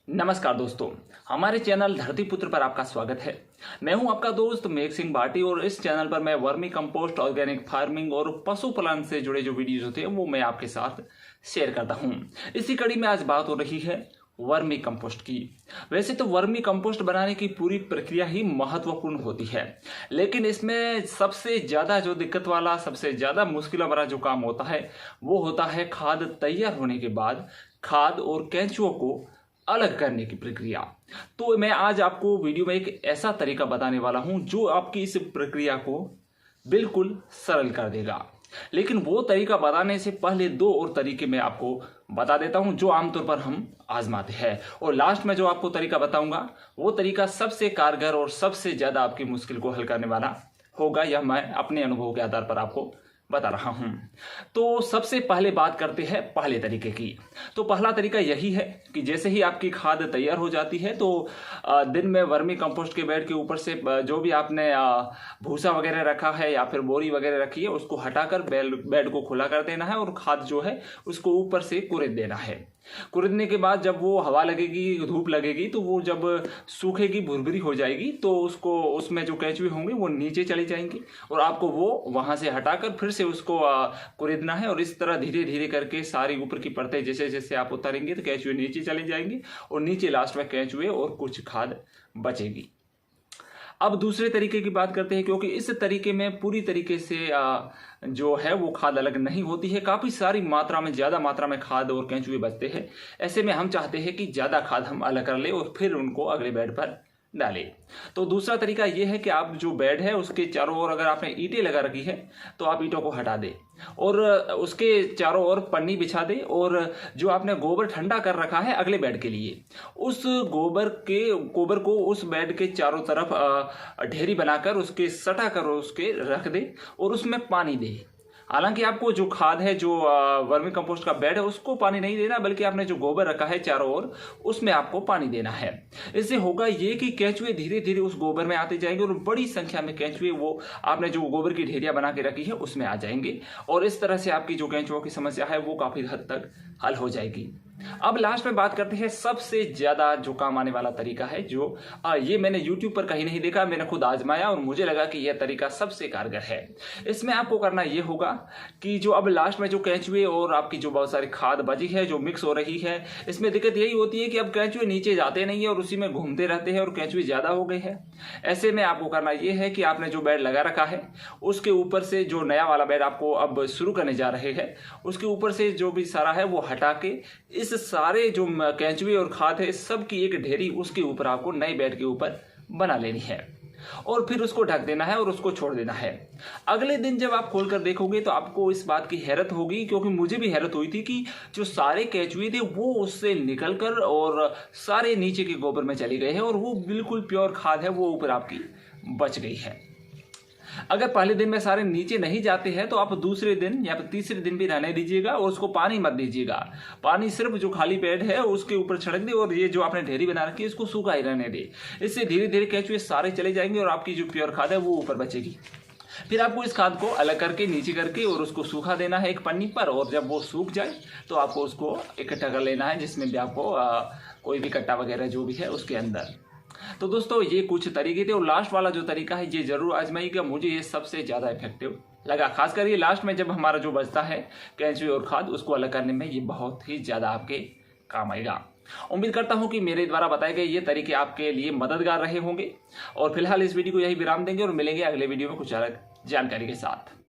नमस्कार दोस्तों, हमारे चैनल धरती पुत्र पर आपका स्वागत है। मैं हूं आपका दोस्त मेघ सिंह भाटी और इस चैनल पर मैं वर्मी कंपोस्ट, ऑर्गेनिक फार्मिंग और पशुपालन से जुड़े जो वीडियोज होते हैं वो मैं आपके साथ शेयर करता हूं। इसी कड़ी में आज बात हो रही है वर्मी कंपोस्ट की। वैसे तो वर्मी कंपोस्ट बनाने की पूरी प्रक्रिया ही महत्वपूर्ण होती है, लेकिन इसमें सबसे ज़्यादा जो दिक्कत वाला, सबसे ज़्यादा मुश्किल भरा जो काम होता है वो होता है खाद तैयार होने के बाद खाद और केंचुओं को अलग करने की प्रक्रिया। तो मैं आज आपको वीडियो में एक ऐसा तरीका बताने वाला हूं जो आपकी इस प्रक्रिया को बिल्कुल सरल कर देगा। लेकिन वो तरीका बताने से पहले दो और तरीके मैं आपको बता देता हूं जो आमतौर पर हम आजमाते हैं, और लास्ट में जो आपको तरीका बताऊंगा वो तरीका सबसे कारगर और सबसे ज्यादा आपकी मुश्किल को हल करने वाला होगा। यह मैं अपने अनुभव के आधार पर आपको बता रहा हूं। तो सबसे पहले बात करते हैं पहले तरीके की। तो पहला तरीका यही है कि जैसे ही आपकी खाद तैयार हो जाती है तो दिन में वर्मी कंपोस्ट के बेड के ऊपर से जो भी आपने भूसा वगैरह रखा है या फिर बोरी वगैरह रखी है उसको हटाकर बेड को खुला कर देना है और खाद जो है उसको ऊपर से कुरेद देना है। कुरेदने के बाद जब वो हवा लगेगी, धूप लगेगी, तो वो जब सूखेगी, भुरभुरी हो जाएगी, तो उसको उसमें जो केंचुए होंगे वो नीचे चली जाएंगी और आपको वो वहां से हटाकर फिर से उसको कुरेदना है। और इस तरह धीरे धीरे करके सारी ऊपर की परतें जैसे जैसे आप उतारेंगे तो केंचुए नीचे चले जाएंगे और नीचे लास्ट में केंचुए और कुछ खाद बचेगी। अब दूसरे तरीके की बात करते हैं, क्योंकि इस तरीके में पूरी तरीके से जो है वो खाद अलग नहीं होती है, काफ़ी सारी मात्रा में, ज़्यादा मात्रा में खाद और केंचुए बचते हैं। ऐसे में हम चाहते हैं कि ज़्यादा खाद हम अलग कर ले और फिर उनको अगले बेड पर डालें। तो दूसरा तरीका ये है कि आप जो बेड है उसके चारों ओर अगर आपने ईंटें लगा रखी है तो आप ईंटों को हटा दें और उसके चारों ओर पन्नी बिछा दें, और जो आपने गोबर ठंडा कर रखा है अगले बेड के लिए, उस गोबर को उस बेड के चारों तरफ ढेरी बनाकर उसके सटा कर उसके रख दें और उसमें पानी दें। हालांकि आपको जो खाद है, जो वर्मी कंपोस्ट का बेड है, उसको पानी नहीं देना, बल्कि आपने जो गोबर रखा है चारों ओर उसमें आपको पानी देना है। इससे होगा ये कि केंचुए धीरे धीरे उस गोबर में आते जाएंगे और बड़ी संख्या में केंचुए वो आपने जो गोबर की ढेरियां बना के रखी है उसमें आ जाएंगे, और इस तरह से आपकी जो केंचुओं की समस्या है वो काफी हद तक हल हो जाएगी। अब लास्ट में बात करते हैं सबसे ज्यादा जो काम आने वाला तरीका है, जो ये मैंने YouTube पर कहीं नहीं देखा, मैंने खुद आजमाया और मुझे लगा कि यह तरीका सबसे कारगर है। इसमें आपको करना ये होगा कि जो अब लास्ट में जो केंचुए और आपकी जो बहुत सारी खाद बची है जो मिक्स हो रही है, इसमें दिक्कत यही होती है कि अब केंचुए नीचे जाते नहीं है और उसी में घूमते रहते हैं और केंचुए ज्यादा हो गए हैं। ऐसे में आपको करना ये है कि आपने जो बेड लगा रखा है उसके ऊपर से, जो नया वाला बेड आपको अब शुरू करने जा रहे हैं, उसके ऊपर से जो भी सारा है वो हटा के इस सारे जो केंचुए और खाद है सब की एक ढेरी उसके ऊपर आपको नए बेड के ऊपर बना लेनी है और फिर उसको ढक देना है और उसको छोड़ देना है। अगले दिन जब आप खोलकर देखोगे तो आपको इस बात की हैरत होगी, क्योंकि मुझे भी हैरत हुई थी कि जो सारे केंचुए थे वो उससे निकलकर और सारे नीचे के गोबर में चले गए हैं और वो बिल्कुल प्योर खाद है वो ऊपर आपकी बच गई है। अगर पहले दिन में सारे नीचे नहीं जाते हैं तो आप दूसरे दिन या फिर तीसरे दिन भी रहने दीजिएगा और उसको पानी मत दीजिएगा। पानी सिर्फ जो खाली बेड है उसके ऊपर छिड़क दे और ये जो आपने ढेरी बना रखी है इसको सूखा ही रहने दे। इससे धीरे धीरे केंचुए सारे चले जाएंगे और आपकी जो प्योर खाद है वो ऊपर बचेगी। फिर आपको इस खाद को अलग करके नीचे करके और उसको सूखा देना है एक पन्नी पर, और जब वो सूख जाए तो आपको उसको इकट्ठा कर लेना है, जिसमें भी आपको कोई भी कट्टा वगैरह जो भी है उसके अंदर। तो दोस्तों ये कुछ तरीके थे, और लास्ट वाला जो तरीका है ये जरूर आजमाइएगा, मुझे ये सबसे ज़्यादा इफेक्टिव लगा। खासकर ये लास्ट में जब हमारा जो बचता है केंचुए और खाद उसको अलग करने में ये बहुत ही ज़्यादा आपके काम आएगा। उम्मीद करता हूँ कि मेरे द्वारा बताए गए ये तरीके आपके लिए मददगार रहे होंगे, और फिलहाल इस वीडियो को यही विराम देंगे और मिलेंगे अगले वीडियो में कुछ अलग जानकारी के साथ।